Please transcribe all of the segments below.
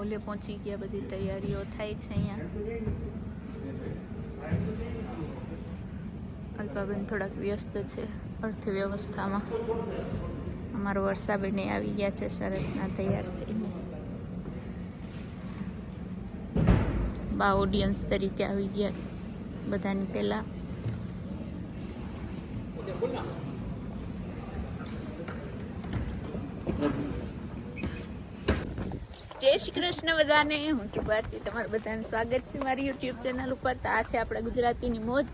હોલે પહોંચી ગયા, બધી તૈયારીઓ થાય છે અહીંયા. અલ્પાબેન થોડાક વ્યસ્ત છે અર્થવ્યવસ્થામાં. અમારો વર્ષાબેન આવી ગયા છે સરસના તૈયાર થઈને. બા ઓડિયન્સ તરીકે આવી ગયા બધાની પહેલા. જય શ્રી કૃષ્ણ બધાને. હું છું ભારતી, તમારું બધાનું સ્વાગત છે મારી યુટ્યુબ ચેનલ ઉપર. તો આ છે આપણા ગુજરાતીની મોજ.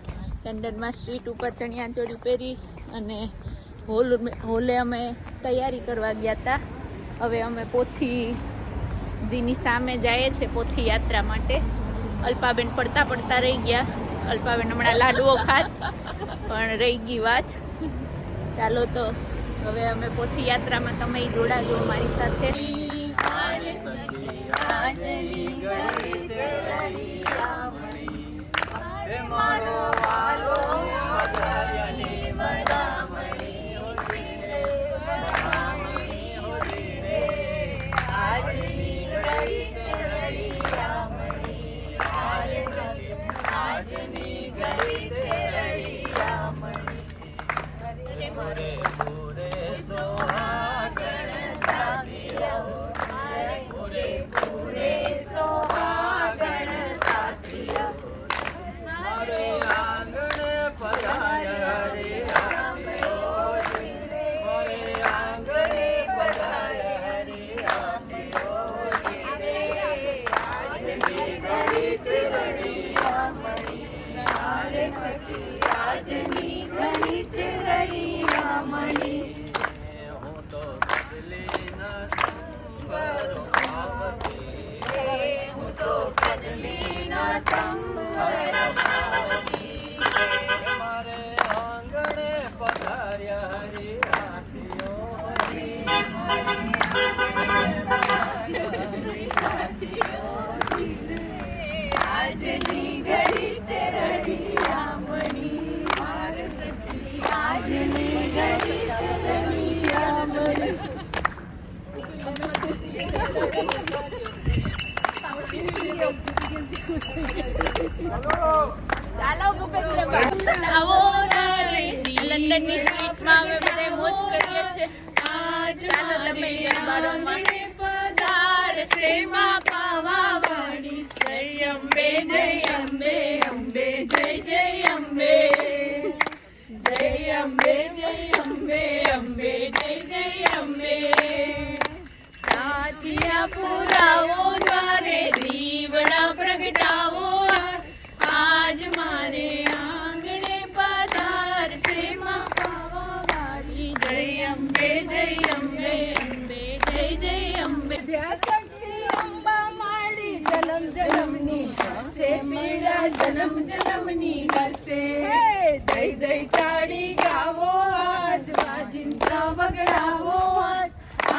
લંડનમાં સ્ટ્રીટ ઉપર ચણિયાચોળી પહેરી અને હોલે અમે તૈયારી કરવા ગયા હતા. હવે અમે પોથીજીની સામે જઈએ છીએ પોથી યાત્રા માટે. અલ્પાબેન પડતા પડતા રહી ગયા. અલ્પાબેન હમણાં લાડુઓ ખાત પણ રહી ગઈ વાત. ચાલો તો હવે અમે પોથી યાત્રામાં તમે જોડાજો અમારી સાથે. લંડનની સ્ટ્રીટમાં અમે બધા મોજ કરીએ છીએ. ચાલો તમે બારોમાં પધારશે માં પાવાવાળી. જય અંબે જય અંબે અંબે જય જય અંબે. જય અંબે જય અંબે અંબે જય જય અંબે. સાથિયા પુરાવો દ્વારે દીવડા પ્રગટાવો. આજ મારે આંગણે પધારશે માં પાવાવાળી. જય અંબે જય અંબે અંબે જય જય અંબે. અંબા માળી જલમ જલમની કરશે મેળા. જલમ જલમની કરશે. દઈ દઈ તાળી ગાવો આજ વાજિંત્રા વગડાવો.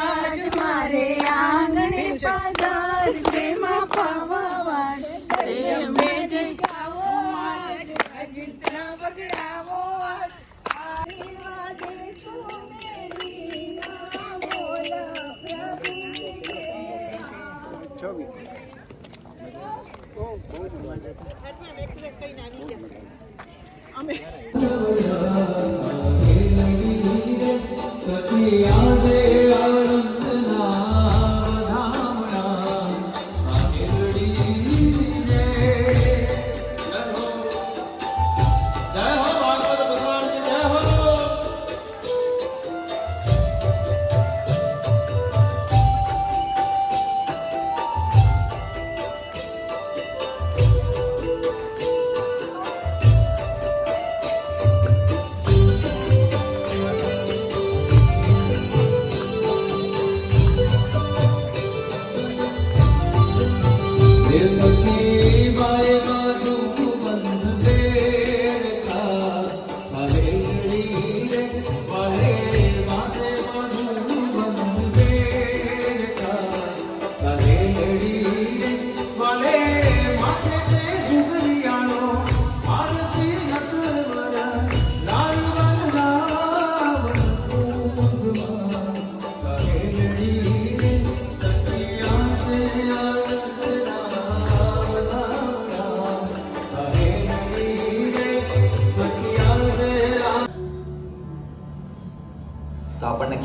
આજ મારે આંગણે પધારશે માં પાવાવાળી. જય અંબે જય ગાવો આજ વાજિંત્રા વગડાવો. Yeah.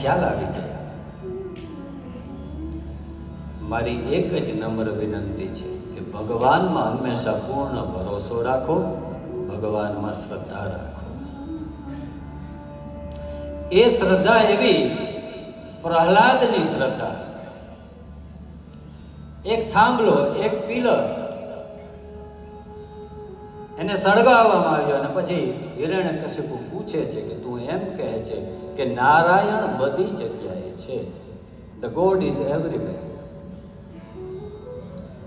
ખ્યાલ આવી જાય. મારી એક જ નમ્ર વિનંતી છે કે ભગવાનમાં હંમેશા પૂર્ણ ભરોસો રાખો, ભગવાનમાં શ્રદ્ધા રાખો. એ શ્રદ્ધા એવી પ્રહલાદની શ્રદ્ધા. એક થાંભલો, એક પિલર એને સળગાવવામાં આવ્યો અને પછી હિરણ્યકશિપુ પૂછે છે કે તું એમ કહે છે કે નારાયણ બધી જગ્યાએ છે, ધ ગોડ ઇઝ એવરીવેર.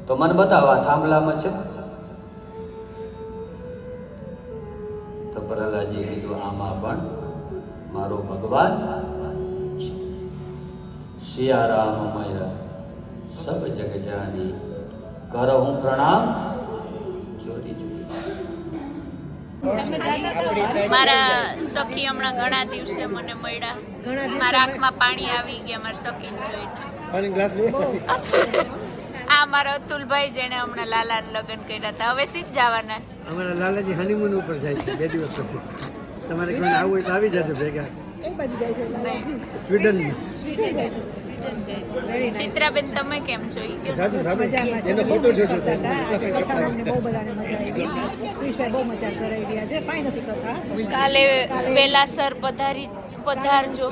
તો મને બતાવો આ થાંભલામાં છે? તો પ્રહલાદજી કીધું આમાં પણ મારો ભગવાન છે. સિયારામમય સબ જગ જાની કરહું પ્રણામ ચોરી ચોરી. મારા સખી હમણાં ઘણા દિવસે મને મળ્યા. મારા આંખમાં પાણી આવી ગયા મારા સખીને જોઈને. આ મારા અતુલભાઈ જેને હમણાં લાલાને લગ્ન કર્યા હતા. હવે સીધ જવાના. અમારા લાલાજી હનીમૂન ઉપર જાય છે 2 દિવસ પછી. તમારે કોઈ આવું હોય તો આવી જજો ભેગા. કઈ બાજુ જાય છે લાલાજી? સ્વીડન જાય છે. ચિત્રાબેન તમે કેમ છો? ઈ કેમ? એનો ફોટો જોજો. બહુ બધાને મજા આવી. ક્રિશભાઈ બહુ મજા કરાવી રહ્યા છે. કાંઈ નથી કરતા. કાલે વેલાસર પધારજો.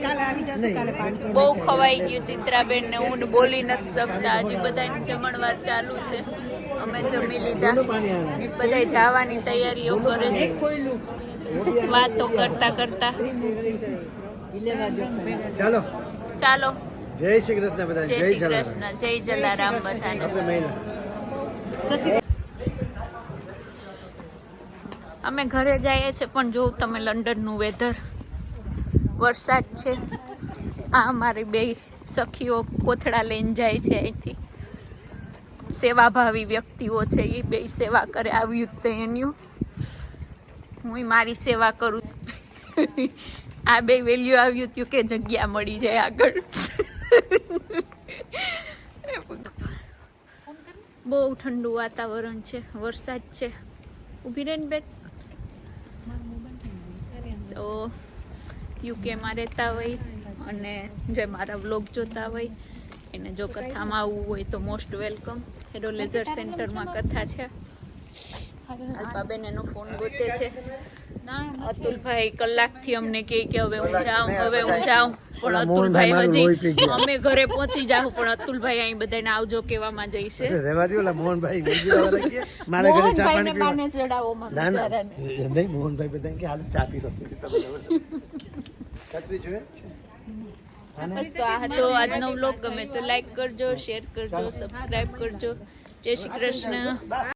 કાલે આવી જશે. કાલે પાણી બહુ ખવાઈ ગયું ચિત્રાબેન ને હું બોલી નથી શકતા. હજી બધાની જમણવાર ચાલુ છે. અમે જમી લીધા. બધા જવાની તૈયારીઓ કરે છે. વાતો કરતા કરતા. ચાલો ચાલો. જય શ્રી કૃષ્ણ બધા. જય શ્રી કૃષ્ણ. જય જલારામ બધાને. અમે ઘરે જઈએ છીએ પણ જોઉં તમે લંડનનું વેધર. વરસાદ છે. આ અમારી 2 સખીઓ કોથળા લઈને જાય છે અહીંથી. સેવાભાવી વ્યક્તિઓ છે. એ 2 સેવા કરે. આવ્યું તો એનું હું મારી સેવા કરું. આ 2 વેલ્યુ આવ્યું હતું કે જગ્યા મળી જાય આગળ. બહુ ઠંડુ વાતાવરણ છે. વરસાદ છે. ઊભી રહીને બેન. તો યુકેમાં રહેતા હોય અને જે મારા વ્લોગ જોતા હોય એને જો કથામાં આવવું હોય તો મોસ્ટ વેલકમ. હેડો લેઝર સેન્ટરમાં કથા છે. અલ્પાબેન એનો ફોન ગોતે છે. અતુલભાઈ કલાકથી અમને કહે કે હવે હું જાઉં પણ અતુલભાઈ હજી અમે ઘરે પહોંચી જાઉં પણ અતુલભાઈ અહીં બધાને આવજો કહેવામાં જઈશે. રહેવા દો. ઓલા મોહનભાઈ બીજીવાળા કે મારા ઘરે ચા પાણી પીવા. બાને ચડાવો માં. ના ના નહીં, મોહનભાઈ બધા કે હાલ ચા પી લો. છત્રી જોઈએ. તો આ હતો આજનો વ્લોગ. ગમે તો લાઈક કરજો, શેર કરજો, સબસ્ક્રાઇબ કરજો. જય શ્રી કૃષ્ણ.